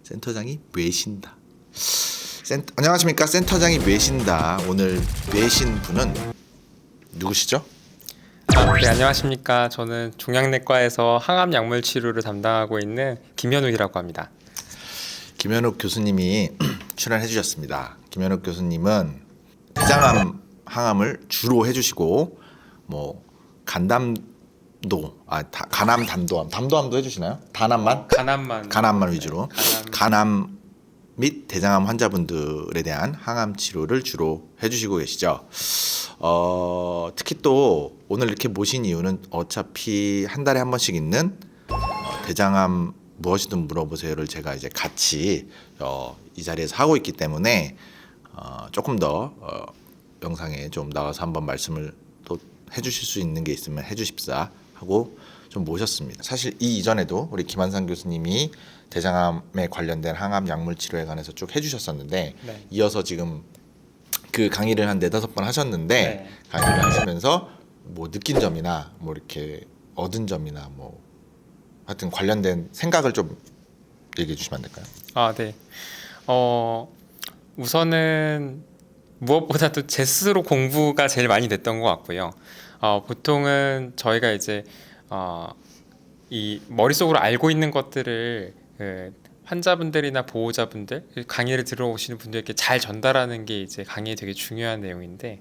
센터장이 뇌신다. 안녕하십니까, 센터장이 뇌신다. 오늘 뇌신 분은 누구시죠? 네, 안녕하십니까. 저는 종양내과에서 항암 약물 치료를 담당하고 있는 김현욱이라고 합니다. 김현욱 교수님이 출연해 주셨습니다. 김현욱 교수님은 대장암 항암을 주로 해주시고 뭐 간담도, 간암 담도암도 해주시나요? 단암만? 간암만 위주로 간암 및 대장암 환자분들에 대한 항암 치료를 주로 해주시고 계시죠. 특히 또 오늘 이렇게 모신 이유는 어차피 한 달에 한 번씩 있는 대장암 무엇이든 물어보세요를 제가 이제 같이 이 자리에서 하고 있기 때문에 조금 더 영상에 좀 나와서 한번 말씀을 또 해주실 수 있는 게 있으면 해주십사 하고 좀 모셨습니다. 사실 이 이전에도 우리 김한상 교수님이 대장암에 관련된 항암 약물 치료에 관해서 쭉 해주셨었는데 네. 이어서 지금 그 강의를 한 4-5번 하셨는데 네. 강의를 하시면서 뭐 느낀 점이나 뭐 이렇게 얻은 점이나 뭐 하여튼 관련된 생각을 좀 얘기해 주시면 안 될까요? 네. 우선은 무엇보다도 제 스스로 공부가 제일 많이 됐던 것 같고요. 보통은 저희가 이제 이 머릿속으로 알고 있는 것들을 환자분들이나 보호자분들, 강의를 들어오시는 분들께 잘 전달하는 게 이제 강의에 되게 중요한 내용인데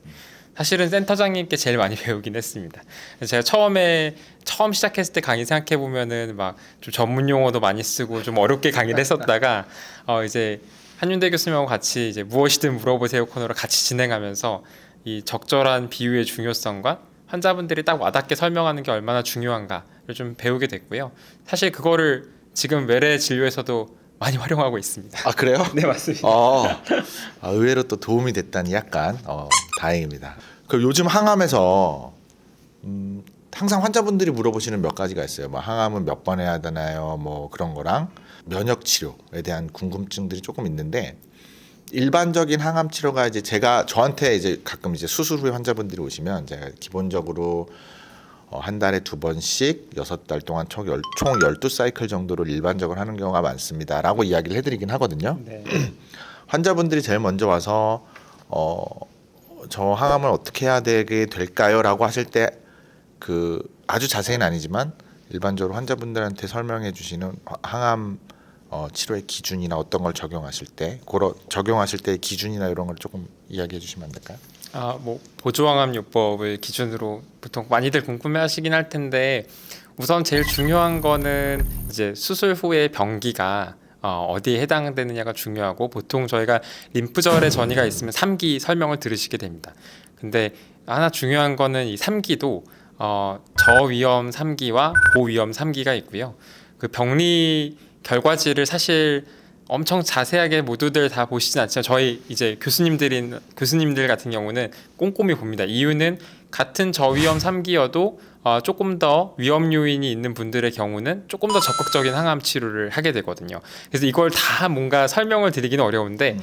사실은 센터장님께 제일 많이 배우긴 했습니다. 제가 처음 시작했을 때 강의 생각해 보면은 막 좀 전문 용어도 많이 쓰고 좀 어렵게 강의를 했었다가 이제 한윤대 교수님하고 같이 이제 무엇이든 물어보세요 코너를 같이 진행하면서 이 적절한 비유의 중요성과 환자분들이 딱 와닿게 설명하는 게 얼마나 중요한가를 좀 배우게 됐고요. 사실 그거를 지금 외래 진료에서도 많이 활용하고 있습니다. 그래요? 네, 맞습니다. 의외로 또 도움이 됐다니 약간 다행입니다. 그럼 요즘 항암에서 항상 환자분들이 물어보시는 몇 가지가 있어요. 뭐 항암은 몇 번 해야 되나요? 뭐 그런 거랑 면역 치료에 대한 궁금증들이 조금 있는데 일반적인 항암 치료가 이제 저한테 이제 가끔 이제 수술 후에 환자분들이 오시면 제가 기본적으로 한 달에 2번씩 6달 동안 총 12사이클 정도를 일반적으로 하는 경우가 많습니다라고 이야기를 해드리긴 하거든요. 네. 환자분들이 제일 먼저 와서 저 항암을 어떻게 해야 되게 될까요? 라고 하실 때 아주 자세히는 아니지만 일반적으로 환자분들한테 설명해 주시는 항암 치료의 기준이나 어떤 걸 적용하실 때 적용하실 때의 기준이나 이런 걸 조금 이야기해 주시면 안 될까요? 뭐 보조항암요법을 기준으로 보통 많이들 궁금해하시긴 할 텐데 우선 제일 중요한 거는 이제 수술 후에 병기가 어디에 해당되느냐가 중요하고 보통 저희가 림프절에 전이가 있으면 3기 설명을 들으시게 됩니다. 근데 하나 중요한 거는 이 3기도 저위험 3기와 고위험 3기가 있고요. 그 병리 결과지를 사실 엄청 자세하게 모두들 다 보시진 않지만 저희 이제 교수님들 같은 경우는 꼼꼼히 봅니다. 이유는 같은 저위험 3기여도 조금 더 위험 요인이 있는 분들의 경우는 조금 더 적극적인 항암 치료를 하게 되거든요. 그래서 이걸 다 뭔가 설명을 드리기는 어려운데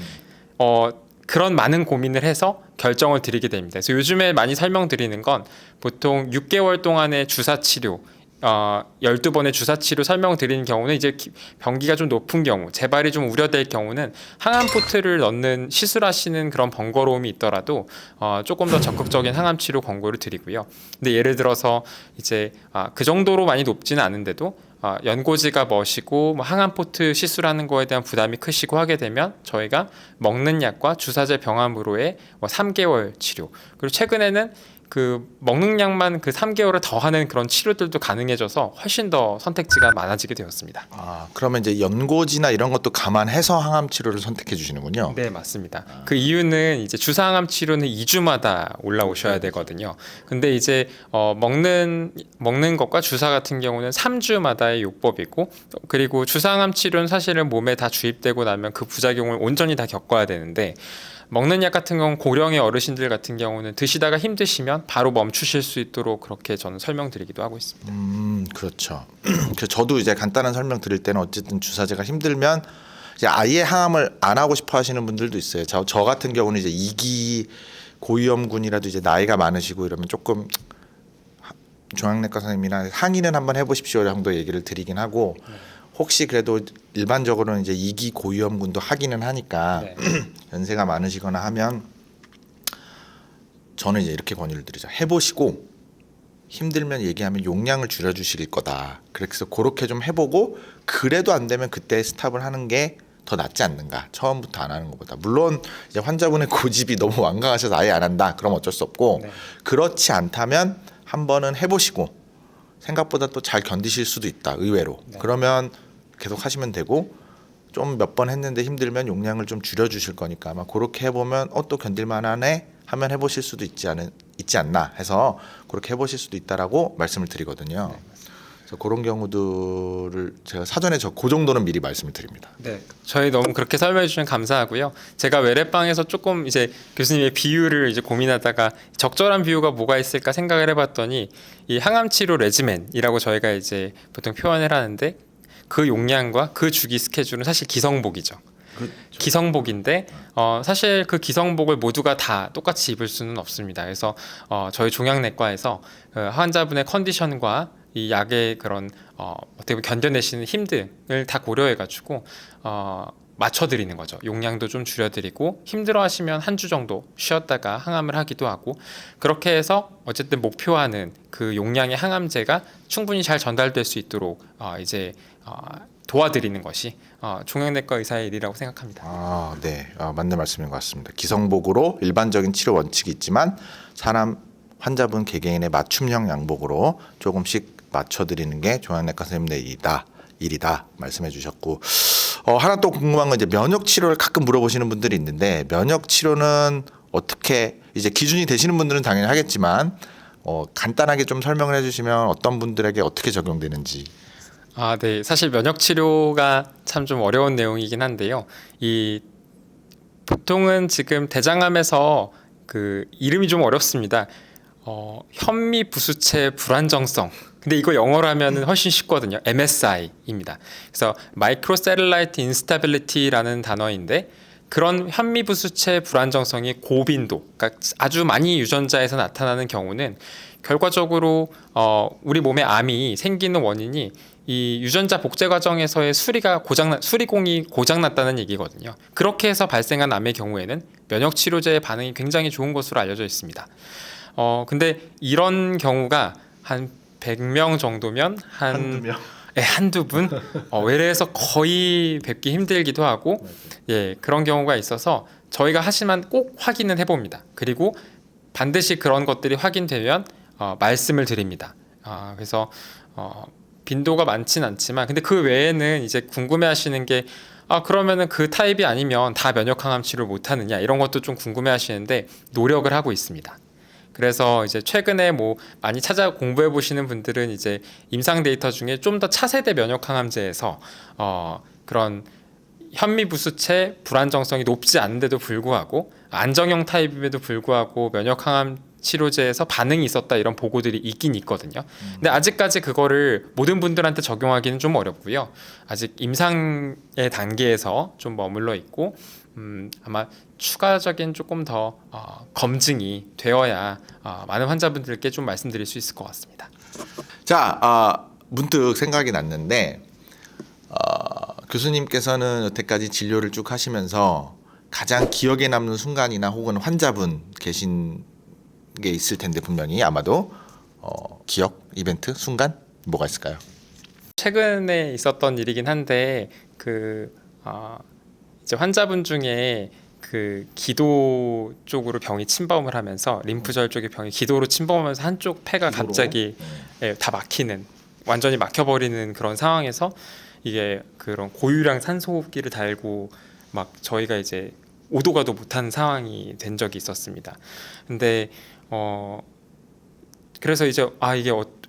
그런 많은 고민을 해서 결정을 드리게 됩니다. 그래서 요즘에 많이 설명드리는 건 보통 6개월 동안의 주사 치료 12번의 주사치료 설명드리는 경우는 이제 병기가 좀 높은 경우 재발이 좀 우려될 경우는 항암포트를 넣는 시술하시는 그런 번거로움이 있더라도 조금 더 적극적인 항암치료 권고를 드리고요. 근데 예를 들어서 이제 그 정도로 많이 높지는 않은데도 연고지가 머시고 항암포트 시술하는 거에 대한 부담이 크시고 하게 되면 저희가 먹는 약과 주사제 병암으로의 3개월 치료 그리고 최근에는 그 먹는 약만 그 3개월을 더하는 그런 치료들도 가능해져서 훨씬 더 선택지가 많아지게 되었습니다. 그러면 이제 연고지나 이런 것도 감안해서 항암 치료를 선택해 주시는군요. 네, 맞습니다. 그 이유는 이제 주사 항암 치료는 2주마다 올라오셔야 되거든요. 근데 이제 먹는 것과 주사 같은 경우는 3주마다의 요법이고 그리고 주사 항암 치료는 사실은 몸에 다 주입되고 나면 그 부작용을 온전히 다 겪어야 되는데 먹는 약 같은 경우는 고령의 어르신들 같은 경우는 드시다가 힘드시면 바로 멈추실 수 있도록 그렇게 저는 설명드리기도 하고 있습니다. 그렇죠. 저도 이제 간단한 설명 드릴 때는 어쨌든 주사제가 힘들면 이제 아예 항암을 안 하고 싶어 하시는 분들도 있어요. 저 같은 경우는 이제 2기 고위험군이라도 이제 나이가 많으시고 이러면 조금 종양내과 선생님이나 항의는 한번 해보십시오 정도 얘기를 드리긴 하고 혹시 그래도 일반적으로는 이제 2기 고위험군도 하기는 하니까 네. 연세가 많으시거나 하면 저는 이제 이렇게 권유를 드리죠. 해보시고 힘들면 얘기하면 용량을 줄여주실 거다. 그래서 그렇게 좀 해보고 그래도 안 되면 그때 스탑을 하는 게 더 낫지 않는가. 처음부터 안 하는 것보다. 물론 이제 환자분의 고집이 너무 완강하셔서 아예 안 한다. 그럼 어쩔 수 없고 네. 그렇지 않다면 한 번은 해보시고 생각보다 또 잘 견디실 수도 있다. 의외로. 네. 그러면 계속 하시면 되고 좀 몇 번 했는데 힘들면 용량을 좀 줄여주실 거니까 아마 그렇게 해보면 또 견딜만하네 하면 해보실 수도 있지 않나 해서 그렇게 해보실 수도 있다라고 말씀을 드리거든요. 그래서 그런 경우들을 제가 사전에 그 정도는 미리 말씀을 드립니다. 네, 저희 너무 그렇게 설명해 주시면 감사하고요. 제가 외래방에서 조금 이제 교수님의 비유를 이제 고민하다가 적절한 비유가 뭐가 있을까 생각을 해봤더니 이 항암 치료 레지멘이라고 저희가 이제 보통 표현을 하는데 그 용량과 그 주기 스케줄은 사실 기성복이죠. 기성복인데 사실 그 기성복을 모두가 다 똑같이 입을 수는 없습니다. 그래서 저희 종양내과에서 환자분의 컨디션과 이 약의 그런 어떻게 보면 견뎌내시는 힘들을 다 고려해가지고 맞춰드리는 거죠. 용량도 좀 줄여드리고 힘들어하시면 한 주 정도 쉬었다가 항암을 하기도 하고 그렇게 해서 어쨌든 목표하는 그 용량의 항암제가 충분히 잘 전달될 수 있도록 이제 도와드리는 것이 종양내과 의사의 일이라고 생각합니다. 네, 맞는 말씀인 것 같습니다. 기성복으로 일반적인 치료 원칙이 있지만 사람 환자분 개개인의 맞춤형 양복으로 조금씩 맞춰드리는 게 종양내과 선생님의 일이다 말씀해 주셨고 하나 또 궁금한 건 이제 면역 치료를 가끔 물어보시는 분들이 있는데 면역 치료는 어떻게 이제 기준이 되시는 분들은 당연히 하겠지만 간단하게 좀 설명을 해주시면 어떤 분들에게 어떻게 적용되는지. 네. 사실 면역 치료가 참 좀 어려운 내용이긴 한데요. 이 보통은 지금 대장암에서 그 이름이 좀 어렵습니다. 현미 부수체 불안정성. 근데 이거 영어로 하면은 훨씬 쉽거든요. MSI입니다. 그래서 Microsatellite Instability라는 단어인데 그런 현미 부수체 불안정성이 고빈도, 그러니까 아주 많이 유전자에서 나타나는 경우는 결과적으로 우리 몸에 암이 생기는 원인이 이 유전자 복제 과정에서의 수리공이 고장났다는 얘기거든요. 그렇게 해서 발생한 암의 경우에는 면역 치료제의 반응이 굉장히 좋은 것으로 알려져 있습니다. 근데 이런 경우가 한 100명 정도면 한두 명? 한두 분 외래에서 거의 뵙기 힘들기도 하고 그런 경우가 있어서 저희가 하지만 꼭 확인은 해봅니다. 그리고 반드시 그런 것들이 확인되면 말씀을 드립니다. 그래서 빈도가 많진 않지만 근데 그 외에는 이제 궁금해하시는 게 그러면은 그 타입이 아니면 다 면역항암 치료를 못 하느냐 이런 것도 좀 궁금해하시는데 노력을 하고 있습니다. 그래서 이제 최근에 뭐 많이 찾아 공부해 보시는 분들은 이제 임상 데이터 중에 좀 더 차세대 면역항암제에서 그런 현미부수체 불안정성이 높지 않은데도 불구하고 안정형 타입임에도 불구하고 면역항암 치료제에서 반응이 있었다 이런 보고들이 있긴 있거든요. 근데 아직까지 그거를 모든 분들한테 적용하기는 좀 어렵고요. 아직 임상의 단계에서 좀 머물러 있고 아마 추가적인 조금 더 검증이 되어야 많은 환자분들께 좀 말씀드릴 수 있을 것 같습니다. 자, 문득 생각이 났는데 교수님께서는 여태까지 진료를 쭉 하시면서 가장 기억에 남는 순간이나 혹은 환자분 계신 게 있을 텐데 분명히 아마도 기억, 이벤트, 순간 뭐가 있을까요? 최근에 있었던 일이긴 한데 이제 환자분 중에 그 기도 쪽으로 병이 침범을 하면서 림프절 쪽의 병이 기도로 침범하면서 한쪽 폐가 기도로? 갑자기 다 막히는 완전히 막혀버리는 그런 상황에서 이게 그런 고유량 산소호흡기를 달고 막 저희가 이제 오도 가도 못하는 상황이 된 적이 있었습니다. 근데 그래서 이제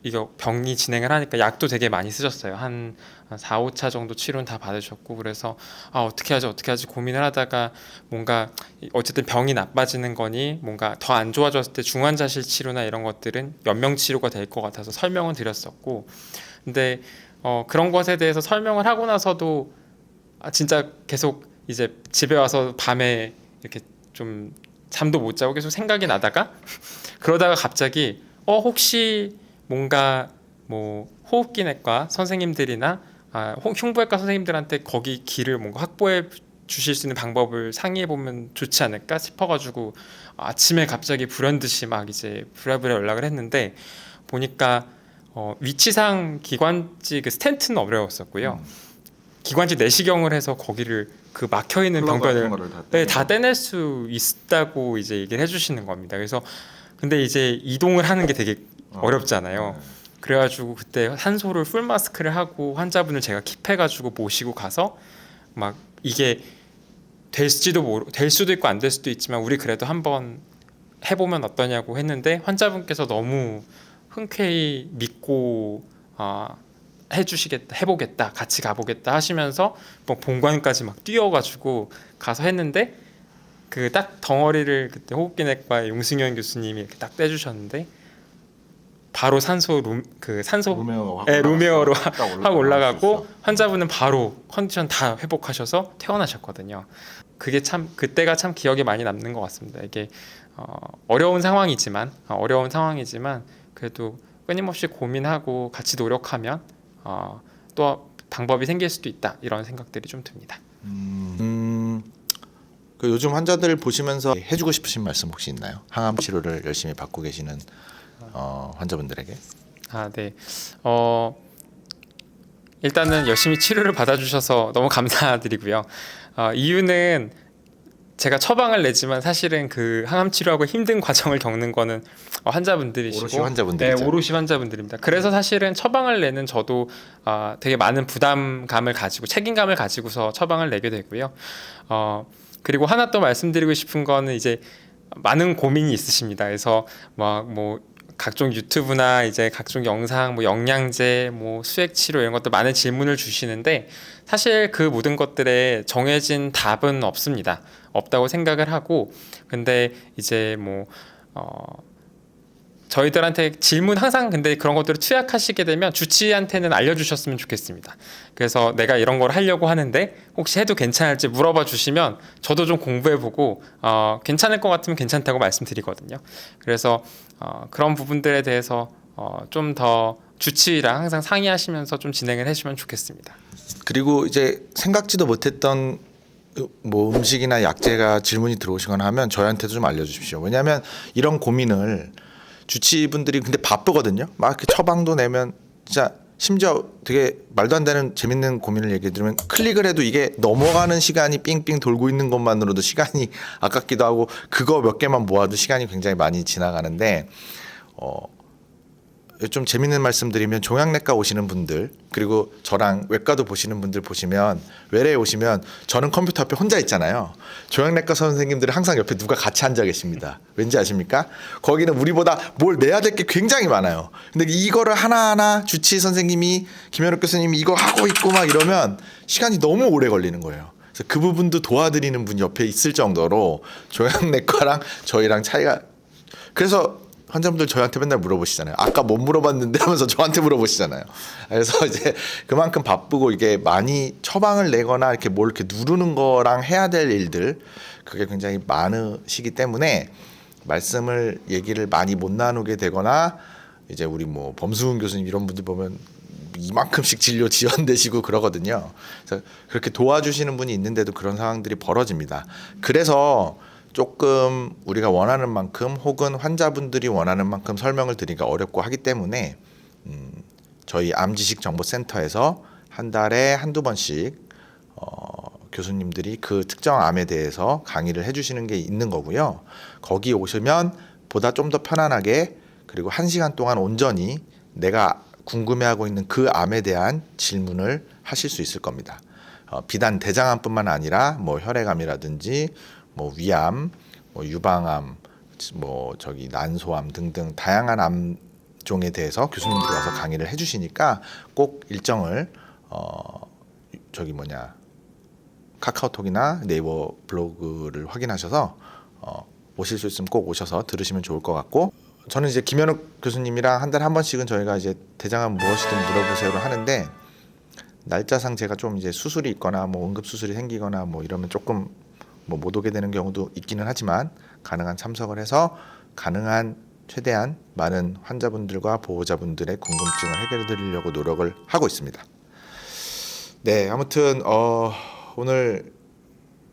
이게 병이 진행을 하니까 약도 되게 많이 쓰셨어요. 한 4, 5차 정도 치료는 다 받으셨고 그래서 어떻게 하지 고민을 하다가 뭔가 어쨌든 병이 나빠지는 거니 뭔가 더 안 좋아졌을 때 중환자실 치료나 이런 것들은 연명 치료가 될 것 같아서 설명은 드렸었고 근데 그런 것에 대해서 설명을 하고 나서도 진짜 계속 이제 집에 와서 밤에 이렇게 좀 잠도 못 자고 계속 생각이 나다가 그러다가 갑자기 혹시 뭔가 뭐 호흡기내과 선생님들이나 흉부외과 선생님들한테 거기 길을 뭔가 확보해 주실 수 있는 방법을 상의해 보면 좋지 않을까 싶어가지고 아침에 갑자기 불현듯이 막 이제 부랴부랴 연락을 했는데 보니까 위치상 기관지 그 스텐트는 어려웠었고요. 기관지 내시경을 해서 거기를 그 막혀 있는 병변을 다 떼낼 수 있다고 이제 얘기를 해주시는 겁니다. 그래서 근데 이제 이동을 하는 게 되게 어렵잖아요. 그래가지고 그때 산소를 풀 마스크를 하고 환자분을 제가 킵해가지고 모시고 가서 막 이게 될 수도 있고 안 될 수도 있지만 우리 그래도 한번 해보면 어떠냐고 했는데 환자분께서 너무 흔쾌히 믿고 해보겠다, 같이 가보겠다 하시면서 뭐 본관까지 막 뛰어가지고 가서 했는데 그 딱 덩어리를 그때 호흡기내과 용승현 교수님이 이렇게 딱 떼주셨는데 바로 루메어로 확 올라가고 환자분은 바로 컨디션 다 회복하셔서 퇴원하셨거든요. 그때가 참 기억에 많이 남는 것 같습니다. 이게 어려운 상황이지만 그래도 끊임없이 고민하고 같이 노력하면 또 방법이 생길 수도 있다 이런 생각들이 좀 듭니다. 그 요즘 환자들 보시면서 해주고 싶으신 말씀 혹시 있나요? 항암 치료를 열심히 받고 계시는 환자분들에게. 네. 일단은 열심히 치료를 받아주셔서 너무 감사드리고요. 이유는 제가 처방을 내지만 사실은 그 항암 치료하고 힘든 과정을 겪는 거는 환자분들이시고 오롯이 환자분들이죠. 네, 오롯이 환자분들입니다. 그래서 사실은 처방을 내는 저도 되게 많은 부담감을 가지고 책임감을 가지고서 처방을 내게 되고요. 그리고 하나 또 말씀드리고 싶은 거는 이제 많은 고민이 있으십니다. 그래서 뭐 각종 유튜브나 이제 각종 영상, 뭐 영양제, 뭐 수액 치료 이런 것도 많은 질문을 주시는데 사실 그 모든 것들에 정해진 답은 없습니다. 없다고 생각을 하고 근데 이제 저희들한테 질문 항상 근데 그런 것들을 투약하시게 되면 주치의한테는 알려주셨으면 좋겠습니다. 그래서 내가 이런 걸 하려고 하는데 혹시 해도 괜찮을지 물어봐 주시면 저도 좀 공부해보고 괜찮을 것 같으면 괜찮다고 말씀드리거든요. 그래서 그런 부분들에 대해서 좀 더 주치의랑 항상 상의하시면서 좀 진행을 해주시면 좋겠습니다. 그리고 이제 생각지도 못했던 뭐 음식이나 약제가 질문이 들어오시거나 하면 저희한테도 좀 알려주십시오. 왜냐하면 이런 고민을 주치의분들이 근데 바쁘거든요. 막 이렇게 처방도 내면 진짜 심지어 되게 말도 안 되는 재밌는 고민을 얘기해 드리면 클릭을 해도 이게 넘어가는 시간이 삥삥 돌고 있는 것만으로도 시간이 아깝기도 하고 그거 몇 개만 모아도 시간이 굉장히 많이 지나가는데 좀 재밌는 말씀드리면 종양내과 오시는 분들 그리고 저랑 외과도 보시는 분들 보시면 외래에 오시면 저는 컴퓨터 앞에 혼자 있잖아요. 종양내과 선생님들은 항상 옆에 누가 같이 앉아 계십니다. 왠지 아십니까? 거기는 우리보다 뭘 내야 될 게 굉장히 많아요. 근데 이거를 하나하나 주치의 선생님이 김현욱 교수님이 이거 하고 있고 막 이러면 시간이 너무 오래 걸리는 거예요. 그래서 그 부분도 도와드리는 분이 옆에 있을 정도로 종양내과랑 저희랑 차이가 그래서 환자분들 저희한테 맨날 물어보시잖아요. 아까 못 물어봤는데 하면서 저한테 물어보시잖아요. 그래서 이제 그만큼 바쁘고 이게 많이 처방을 내거나 이렇게 뭘 이렇게 누르는 거랑 해야 될 일들 그게 굉장히 많으시기 때문에 얘기를 많이 못 나누게 되거나 이제 우리 뭐 범수훈 교수님 이런 분들 보면 이만큼씩 진료 지연되시고 그러거든요. 그래서 그렇게 도와주시는 분이 있는데도 그런 상황들이 벌어집니다. 그래서 조금 우리가 원하는 만큼 혹은 환자분들이 원하는 만큼 설명을 드리기가 어렵고 하기 때문에 저희 암지식정보센터에서 한 달에 한두 번씩 교수님들이 그 특정 암에 대해서 강의를 해주시는 게 있는 거고요. 거기 오시면 보다 좀 더 편안하게 그리고 1시간 동안 온전히 내가 궁금해하고 있는 그 암에 대한 질문을 하실 수 있을 겁니다. 비단 대장암뿐만 아니라 뭐 혈액암이라든지 뭐 위암, 뭐 유방암, 뭐 난소암 등등 다양한 암종에 대해서 교수님들이 와서 강의를 해주시니까 꼭 일정을 카카오톡이나 네이버 블로그를 확인하셔서 오실 수 있으면 꼭 오셔서 들으시면 좋을 것 같고 저는 이제 김현욱 교수님이랑 한 달에 한 번씩은 저희가 이제 대장암 무엇이든 물어보세요를 하는데 날짜상 제가 좀 이제 수술이 있거나 뭐 응급 수술이 생기거나 뭐 이러면 조금 못 오게 되는 경우도 있기는 하지만 가능한 참석을 해서 가능한 최대한 많은 환자분들과 보호자분들의 궁금증을 해결해 드리려고 노력을 하고 있습니다. 네, 아무튼 오늘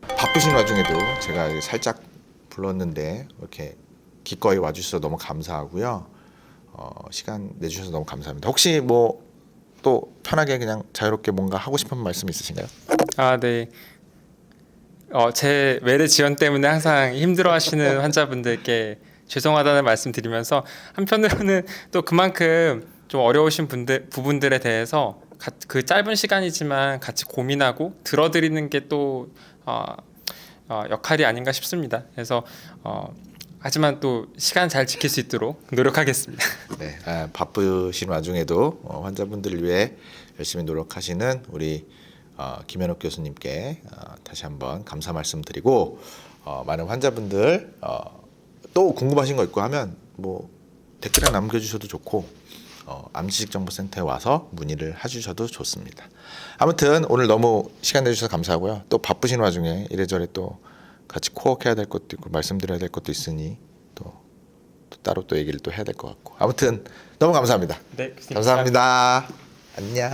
바쁘신 와중에도 제가 살짝 불렀는데 이렇게 기꺼이 와주셔서 너무 감사하고요. 시간 내주셔서 너무 감사합니다. 혹시 뭐 또 편하게 그냥 자유롭게 뭔가 하고 싶은 말씀 있으신가요? 아, 네. 제 외래 지원 때문에 항상 힘들어하시는 환자분들께 죄송하다는 말씀 드리면서 한편으로는 또 그만큼 좀 어려우신 부분들에 대해서 그 짧은 시간이지만 같이 고민하고 들어드리는 게 또 역할이 아닌가 싶습니다. 그래서 하지만 또 시간 잘 지킬 수 있도록 노력하겠습니다. 네, 바쁘신 와중에도 환자분들을 위해 열심히 노력하시는 우리 김현욱 교수님께 다시 한번 감사 말씀드리고 많은 환자분들 또 궁금하신 거 있고 하면 뭐 댓글에 남겨주셔도 좋고 암지식정보센터에 와서 문의를 해주셔도 좋습니다. 아무튼 오늘 너무 시간 내주셔서 감사하고요. 또 바쁘신 와중에 이래저래 또 같이 코워크해야 될 것도 있고 말씀드려야 될 것도 있으니 또 따로 또 얘기를 또 해야 될 것 같고 아무튼 너무 감사합니다. 네, 교수님 감사합니다. 안녕.